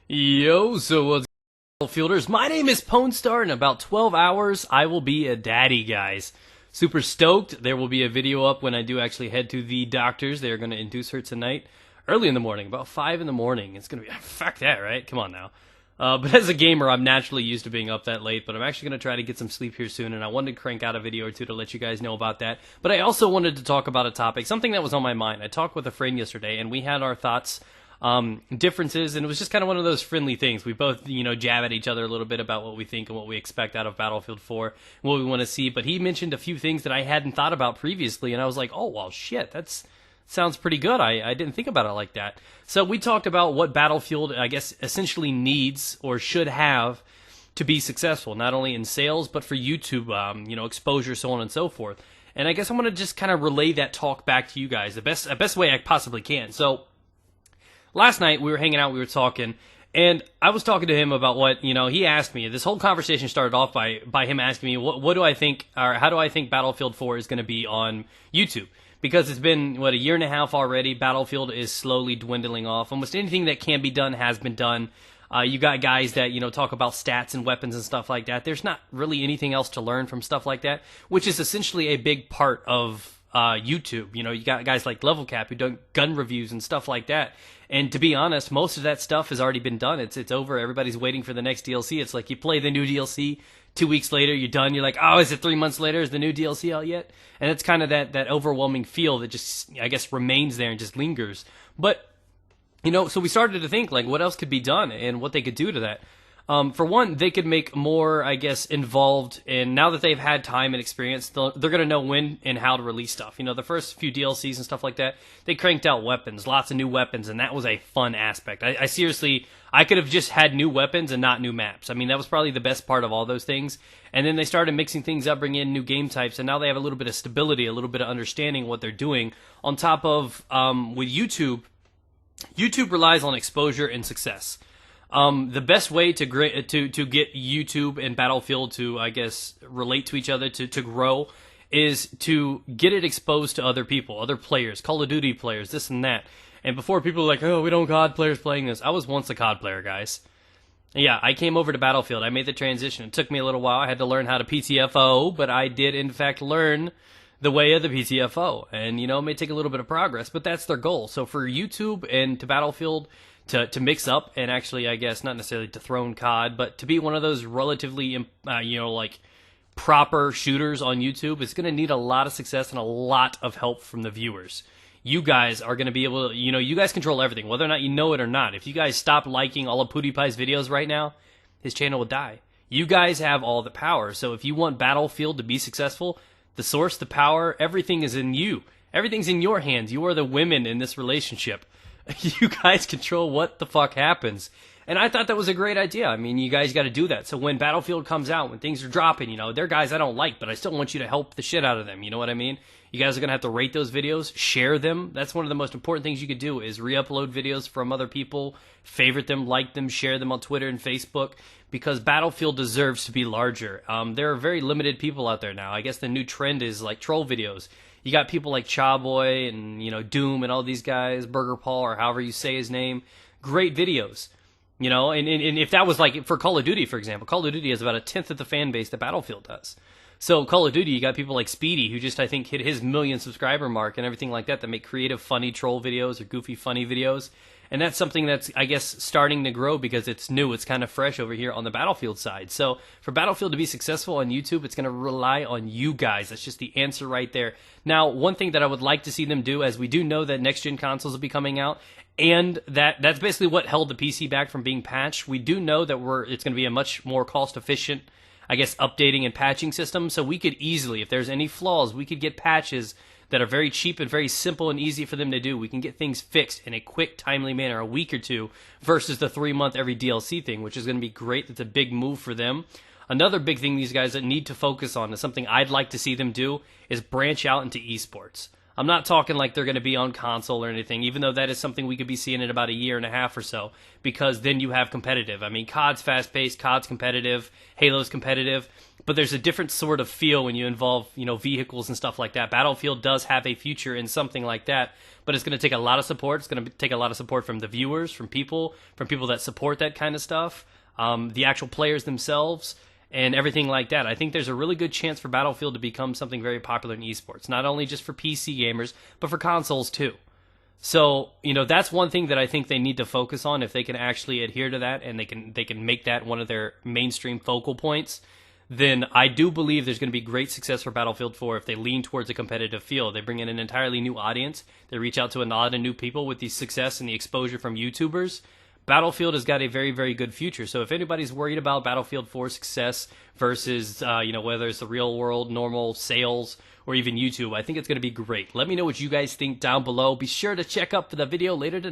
Yo, so what's up, Fielders? My name is Pwnestar. In about 12 hours, I will be a daddy, guys. Super stoked. There will be a video up when I do actually head to the doctors. They are going to induce her tonight, early in the morning, about 5 in the morning. It's going to be, fuck that, right? Come on now. But as a gamer, I'm naturally used to being up that late, but I'm actually going to try to get some sleep here soon, and I wanted to crank out a video or two to let you guys know about that. But I also wanted to talk about a topic, something that was on my mind. I talked with a friend yesterday, and we had our thoughts, differences, and it was just kind of one of those friendly things. We both, jab at each other a little bit about what we think and what we expect out of Battlefield 4, and what we want to see, but he mentioned a few things that I hadn't thought about previously, and I was like, oh, well, shit, that's sounds pretty good. I didn't think about it like that. So we talked about what Battlefield, I guess, essentially needs or should have to be successful, not only in sales, but for YouTube, exposure, so on and so forth. And I guess I'm going to just kind of relay that talk back to you guys the best way I possibly can. So last night we were hanging out, we were talking, and I was talking to him about what, he asked me. This whole conversation started off by him asking me, what do I think, or how do I think Battlefield 4 is going to be on YouTube? Because it's been, a year and a half already. Battlefield is slowly dwindling off. Almost anything that can be done has been done. You got guys that, talk about stats and weapons and stuff like that. There's not really anything else to learn from stuff like that, which is essentially a big part of YouTube. You got guys like Level Cap who do gun reviews and stuff like that. And to be honest, most of that stuff has already been done. It's over. Everybody's waiting for the next DLC. It's like you play the new DLC, 2 weeks later, you're done. You're like, oh, is it 3 months later? Is the new DLC out yet? And it's kind of that overwhelming feel that just, I guess, remains there and just lingers. But, so we started to think, like, what else could be done and what they could do to that. For one, they could make more, I guess, involved, and now that they've had time and experience, they're going to know when and how to release stuff. The first few DLCs and stuff like that, they cranked out weapons, lots of new weapons, and that was a fun aspect. I seriously, I could have just had new weapons and not new maps. I mean, that was probably the best part of all those things. And then they started mixing things up, bringing in new game types, and now they have a little bit of stability, a little bit of understanding what they're doing. On top of, with YouTube relies on exposure and success. The best way to get YouTube and Battlefield to, I guess, relate to each other, to grow, is to get it exposed to other people, other players, Call of Duty players, this and that. And before people are like, oh, we don't COD players playing this. I was once a COD player, guys. Yeah, I came over to Battlefield. I made the transition. It took me a little while. I had to learn how to PTFO, but I did, in fact, learn the way of the PTFO. And, it may take a little bit of progress, but that's their goal. So for YouTube and to Battlefield to mix up and actually, I guess, not necessarily dethrone COD, but to be one of those relatively, proper shooters on YouTube, it's going to need a lot of success and a lot of help from the viewers. You guys are going to be able to, you guys control everything, whether or not you know it or not. If you guys stop liking all of PewDiePie's videos right now, his channel will die. You guys have all the power. So if you want Battlefield to be successful, the source, the power, everything is in you. Everything's in your hands. You are the women in this relationship. You guys control what the fuck happens. And I thought that was a great idea. I mean, you guys got to do that. So when Battlefield comes out, when things are dropping, they're guys I don't like, but I still want you to help the shit out of them. You know what I mean? You guys are going to have to rate those videos, share them. That's one of the most important things you could do is re-upload videos from other people, favorite them, like them, share them on Twitter and Facebook, because Battlefield deserves to be larger. There are very limited people out there now. I guess the new trend is like troll videos. You got people like Chawboy and, Doom and all these guys, Burger Paul or however you say his name. Great videos. And if that was like for Call of Duty, for example, Call of Duty has about 1/10 of the fan base that Battlefield does. So Call of Duty, you got people like Speedy, who just, I think, hit his 1 million subscriber mark and everything like that make creative, funny troll videos or goofy, funny videos. And that's something that's, I guess, starting to grow because it's new. It's kind of fresh over here on the Battlefield side. So for Battlefield to be successful on YouTube, it's going to rely on you guys. That's just the answer right there. Now, one thing that I would like to see them do, as we do know that next-gen consoles will be coming out, and that's basically what held the PC back from being patched. We do know that it's going to be a much more cost-efficient, I guess, updating and patching system. So we could easily, if there's any flaws, we could get patches that are very cheap and very simple and easy for them to do. We can get things fixed in a quick, timely manner, a week or two, versus the 3-month every DLC thing, which is going to be great. That's a big move for them. Another big thing these guys need to focus on, is something I'd like to see them do, is branch out into eSports. I'm not talking like they're going to be on console or anything, even though that is something we could be seeing in about a year and a half or so, because then you have competitive. I mean, COD's fast-paced, COD's competitive, Halo's competitive, but there's a different sort of feel when you involve, vehicles and stuff like that. Battlefield does have a future in something like that, but it's going to take a lot of support. It's going to take a lot of support from the viewers, from people that support that kind of stuff, the actual players themselves, and everything like that. I think there's a really good chance for Battlefield to become something very popular in esports, not only just for PC gamers, but for consoles too. So, that's one thing that I think they need to focus on. If they can actually adhere to that and they can make that one of their mainstream focal points, then I do believe there's going to be great success for Battlefield 4 if they lean towards a competitive field. They bring in an entirely new audience. They reach out to a lot of new people with the success and the exposure from YouTubers. Battlefield has got a very, very good future. So if anybody's worried about Battlefield 4's success versus, whether it's the real world, normal sales, or even YouTube, I think it's going to be great. Let me know what you guys think down below. Be sure to check up for the video later tonight.